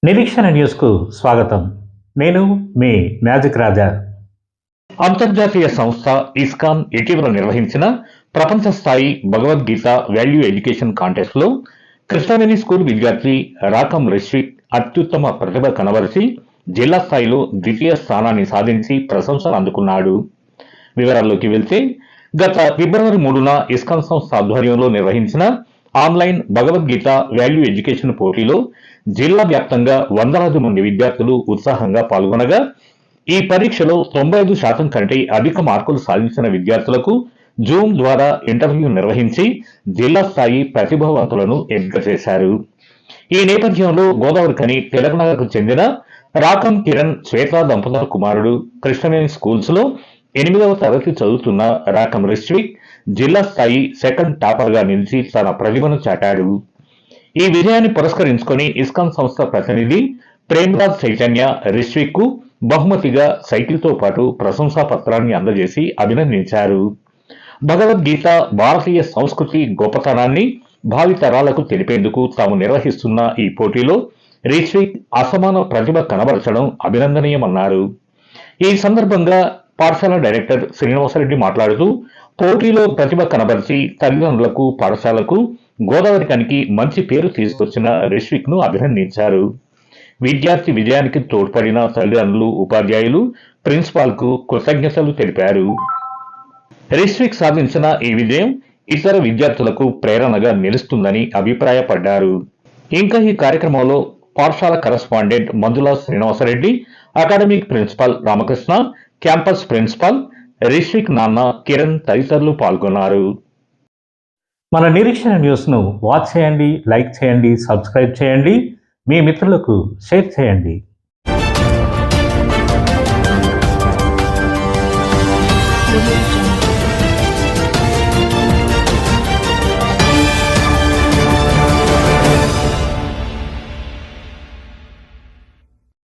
నిరీక్షణ న్యూస్కు స్వాగతం. నేను మీ మ్యాజిక్ రాజా. అంతర్జాతీయ సంస్థ ఇస్కాన్ ఇటీవల నిర్వహించిన ప్రపంచ స్థాయి భగవద్గీత వాల్యూ ఎడ్యుకేషన్ కాంటెస్ట్లో కృష్ణవేణి స్కూల్ విద్యార్థి రాకం రిష్విక్ అత్యుత్తమ ప్రతిభ కనబరిచి జిల్లా స్థాయిలో ద్వితీయ స్థానాన్ని సాధించి ప్రశంసలు అందుకున్నాడు. వివరాల్లోకి వెళ్తే గత ఫిబ్రవరి 3న ఇస్కాన్ సంస్థ ఆధ్వర్యంలో నిర్వహించిన ఆన్లైన్ భగవద్గీత వాల్యూ ఎడ్యుకేషన్ పోటీలో జిల్లా వ్యాప్తంగా వందలాది మంది విద్యార్థులు ఉత్సాహంగా పాల్గొనగా ఈ పరీక్షలో 95% కంటే అధిక మార్కులు సాధించిన విద్యార్థులకు జూమ్ ద్వారా ఇంటర్వ్యూ నిర్వహించి జిల్లా స్థాయి ప్రతిభావంతులను ఎంపిక చేశారు. ఈ నేపథ్యంలో గోదావరిఖని తెలంగాణకు చెందిన రాకం కిరణ్ శ్వేత దంపతుల కుమారుడు కృష్ణవేణి స్కూల్స్ లో 8వ తరగతి చదువుతున్న రాకం రిష్విక్ జిల్లా స్థాయి సెకండ్ టాపర్ గా నిలిచి తన ప్రతిభను చాటాడు. ఈ విజయాన్ని పురస్కరించుకొని ఇస్కాన్ సంస్థ ప్రతినిధి ప్రేమ్రాజ్ చైతన్య రిష్విక్ కు బహుమతిగా సైకిల్తో పాటు ప్రశంసా పత్రాన్ని అందజేసి అభినందించారు. భగవద్గీత భారతీయ సంస్కృతి గొప్పతనాన్ని భావితరాలకు తెలిపేందుకు తాము నిర్వహిస్తున్న ఈ పోటీలో రిష్విక్ అసమాన ప్రతిభ కనబరచడం అభినందనీయమన్నారు. ఈ సందర్భంగా పాఠశాల డైరెక్టర్ శ్రీనివాసరెడ్డి మాట్లాడుతూ పోటీలో ప్రతిభ కనబరిచి తల్లిదండ్రులకు పాఠశాలకు గోదావరిఖనికి మంచి పేరు తీసుకొచ్చిన రిష్విక్ ను అభినందించారు. విద్యార్థి విజయానికి తోడ్పడిన తల్లిదండ్రులు, ఉపాధ్యాయులు, ప్రిన్సిపాల్ కు కృతజ్ఞతలు తెలిపారు. రిష్విక్ సాధించిన ఈ విజయం ఇతర విద్యార్థులకు ప్రేరణగా నిలుస్తుందని అభిప్రాయపడ్డారు. ఇంకా ఈ కార్యక్రమంలో పాఠశాల correspondent Manjula Srinivasa Reddy, academic principal Ramakrishna, campus principal Rishvik నాన్న కిరణ్ తదితరులు పాల్గొన్నారు. మన నిరీక్షణ న్యూస్ను వాచ్ చేయండి, లైక్ చేయండి, సబ్స్క్రైబ్ చేయండి, మీ మిత్రులకు షేర్ చేయండి.